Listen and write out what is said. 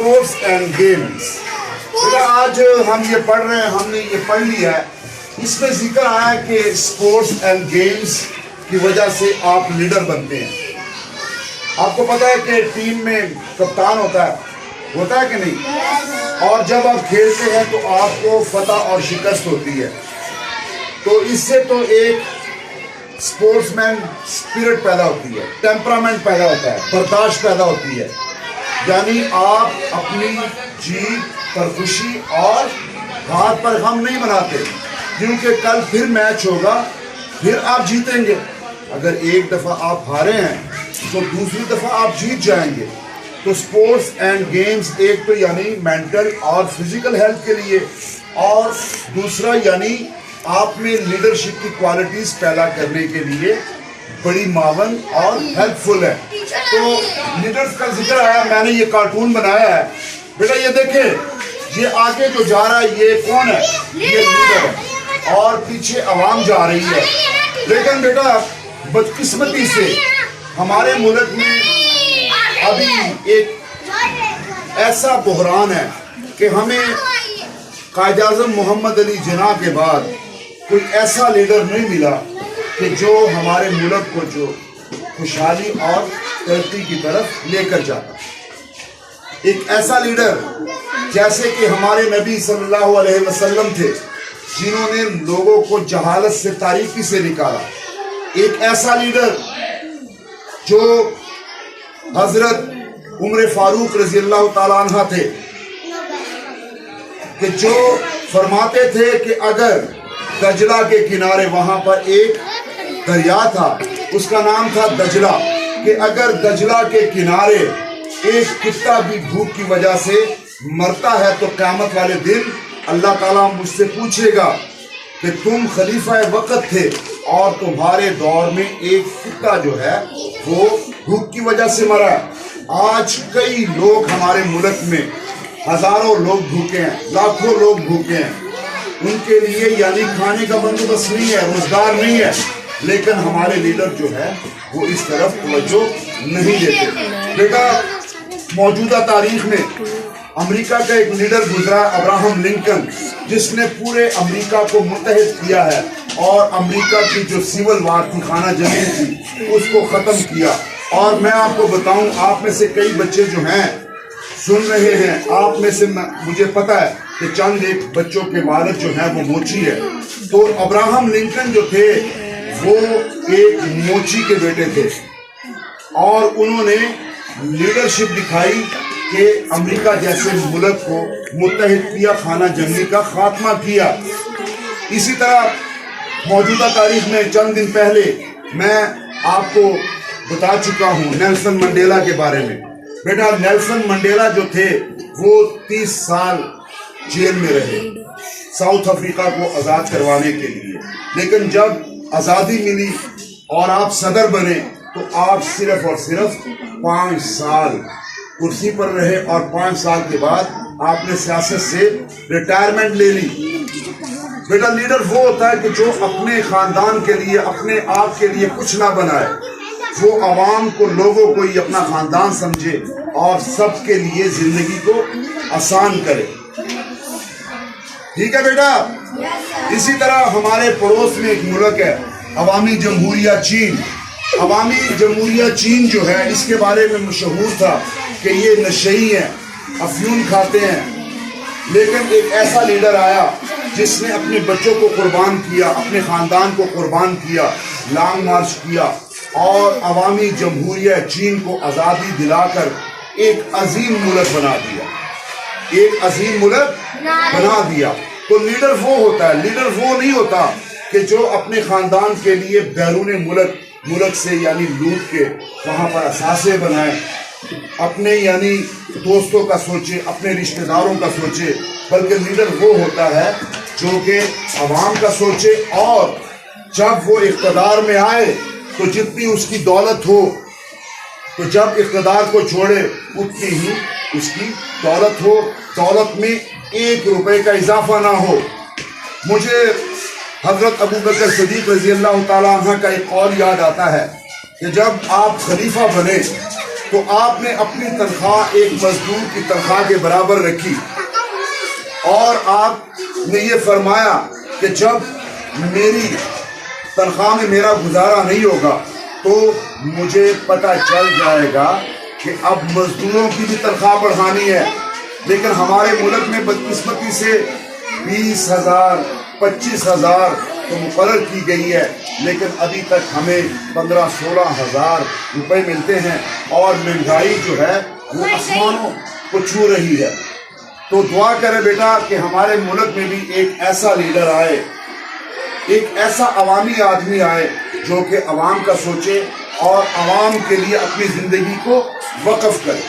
Sports and games. آج ہم یہ پڑھ رہے ہیں, ہم نے یہ پڑھ لیا ہے. اس میں ذکر آیا کہ اسپورٹس اینڈ گیمز کی وجہ سے آپ لیڈر بنتے ہیں. آپ کو پتا ہے کہ ٹیم میں کپتان ہوتا ہے کہ نہیں؟ اور جب آپ کھیلتے ہیں تو آپ کو فتح اور شکست ہوتی ہے. تو اس سے تو ایک اسپورٹس مین اسپرٹ پیدا ہوتی ہے, ٹیمپرامنٹ پیدا ہوتا ہے, برداشت پیدا ہوتی ہے. یعنی آپ اپنی جیت پر خوشی اور ہار پر غم نہیں مناتے, کیونکہ کل پھر میچ ہوگا, پھر آپ جیتیں گے. اگر ایک دفعہ آپ ہارے ہیں تو دوسری دفعہ آپ جیت جائیں گے. تو اسپورٹس اینڈ گیمز ایک تو یعنی مینٹل اور فزیکل ہیلتھ کے لیے, اور دوسرا یعنی آپ میں لیڈرشپ کی کوالٹیز پیدا کرنے کے لیے بڑی معاون اور ہیلپ فل ہے. تو لیڈرز کا ذکر آیا, میں نے یہ کارٹون بنایا ہے. بیٹا یہ دیکھیں, یہ آگے جو جا رہا ہے یہ کون ہے؟ یہ لیڈر ہے, اور پیچھے عوام جا رہی ہے. لیکن بیٹا بدقسمتی سے ہمارے ملک میں ابھی ایک ایسا بحران ہے کہ ہمیں قائد اعظم محمد علی جناح کے بعد کوئی ایسا لیڈر نہیں ملا کہ جو ہمارے ملک کو جو خوشحالی اور ترقی کی طرف لے کر جاتا. ایک ایسا لیڈر جیسے کہ ہمارے نبی صلی اللہ علیہ وسلم تھے, جنہوں نے لوگوں کو جہالت سے تاریکی سے نکالا. ایک ایسا لیڈر جو حضرت عمر فاروق رضی اللہ تعالیٰ عنہ تھے, کہ جو فرماتے تھے کہ اگر دجلہ کے کنارے, وہاں پر ایک دریا تھا اس کا نام تھا دجلہ, کہ اگر دجلہ کے کنارے ایک کتا بھی بھوک کی وجہ سے مرتا ہے تو قیامت والے دن اللہ تعالیٰ مجھ سے پوچھے گا کہ تم خلیفہ وقت تھے اور تمہارے دور میں ایک کتا جو ہے وہ بھوک کی وجہ سے مرا. آج کئی لوگ ہمارے ملک میں, ہزاروں لوگ بھوکے ہیں, لاکھوں لوگ بھوکے ہیں. ان کے لیے یعنی کھانے کا بندوبست نہیں ہے, روزگار نہیں ہے, لیکن ہمارے لیڈر جو ہے وہ اس طرف توجہ نہیں دیتے. بیٹا موجودہ تاریخ میں امریکہ کا ایک لیڈر گزرا, ابراہم لنکن, جس نے پورے امریکہ کو متحد کیا ہے اور امریکہ کی جو سیول وار تھی, خانہ جنگی تھی, اس کو ختم کیا. اور میں آپ کو بتاؤں, آپ میں سے کئی بچے جو ہیں سن رہے ہیں, آپ میں سے مجھے پتا ہے کہ چند ایک بچوں کے والد جو ہیں وہ موچی ہے. تو ابراہم لنکن جو تھے وہ ایک موچی کے بیٹے تھے, اور انہوں نے لیڈرشپ دکھائی کہ امریکہ جیسے ملک کو متحد کیا, خانہ جنگی کا خاتمہ کیا. اسی طرح موجودہ تاریخ میں چند دن پہلے میں آپ کو بتا چکا ہوں نیلسن منڈیلا کے بارے میں. بیٹا نیلسن منڈیلا جو تھے وہ 30 سال جیل میں رہے ساؤتھ افریقہ کو آزاد کروانے کے لیے. لیکن جب آزادی ملی اور آپ صدر بنے تو آپ صرف اور صرف 5 سال کرسی پر رہے, اور 5 سال کے بعد آپ نے سیاست سے ریٹائرمنٹ لے لی. بیٹا لیڈر وہ ہوتا ہے کہ جو اپنے خاندان کے لیے, اپنے آپ کے لیے کچھ نہ بنائے, وہ عوام کو, لوگوں کو ہی اپنا خاندان سمجھے اور سب کے لیے زندگی کو آسان کرے. ٹھیک ہے بیٹا. اسی طرح ہمارے پڑوس میں ایک ملک ہے عوامی جمہوریہ چین. عوامی جمہوریہ چین جو ہے اس کے بارے میں مشہور تھا کہ یہ نشئی ہیں, افیون کھاتے ہیں. لیکن ایک ایسا لیڈر آیا جس نے اپنے بچوں کو قربان کیا, اپنے خاندان کو قربان کیا, لانگ مارچ کیا, اور عوامی جمہوریہ چین کو آزادی دلا کر ایک عظیم ملک بنا دیا, ایک عظیم ملک بنا دیا. تو لیڈر وہ ہوتا ہے, لیڈر وہ نہیں ہوتا کہ جو اپنے خاندان کے لیے بیرون ملک سے یعنی لوٹ کے وہاں پر اثاثے بنائے, اپنے یعنی دوستوں کا سوچے, اپنے رشتہ داروں کا سوچے. بلکہ لیڈر وہ ہوتا ہے جو کہ عوام کا سوچے, اور جب وہ اقتدار میں آئے تو جتنی اس کی دولت ہو, تو جب اقتدار کو چھوڑے اتنی ہی اس کی دولت ہو, دولت میں 1 روپے کا اضافہ نہ ہو. مجھے حضرت ابو بکر صدیق رضی اللہ تعالیٰ عنہ کا ایک قول یاد آتا ہے کہ جب آپ خلیفہ بنے تو آپ نے اپنی تنخواہ ایک مزدور کی تنخواہ کے برابر رکھی، اور آپ نے یہ فرمایا کہ جب میری تنخواہ میں میرا گزارا نہیں ہوگا تو مجھے پتہ چل جائے گا کہ اب مزدوروں کی بھی تنخواہ بڑھانی ہے۔ لیکن ہمارے ملک میں بدقسمتی سے 20,000 25,000 تو مقرر کی گئی ہے، لیکن ابھی تک ہمیں 15-16,000 روپے ملتے ہیں، اور مہنگائی جو ہے وہ آسمانوں کو چھو رہی ہے۔ تو دعا کریں بیٹا کہ ہمارے ملک میں بھی ایک ایسا لیڈر آئے، ایک ایسا عوامی آدمی آئے جو کہ عوام کا سوچے اور عوام کے لیے اپنی زندگی کو وقف کرے۔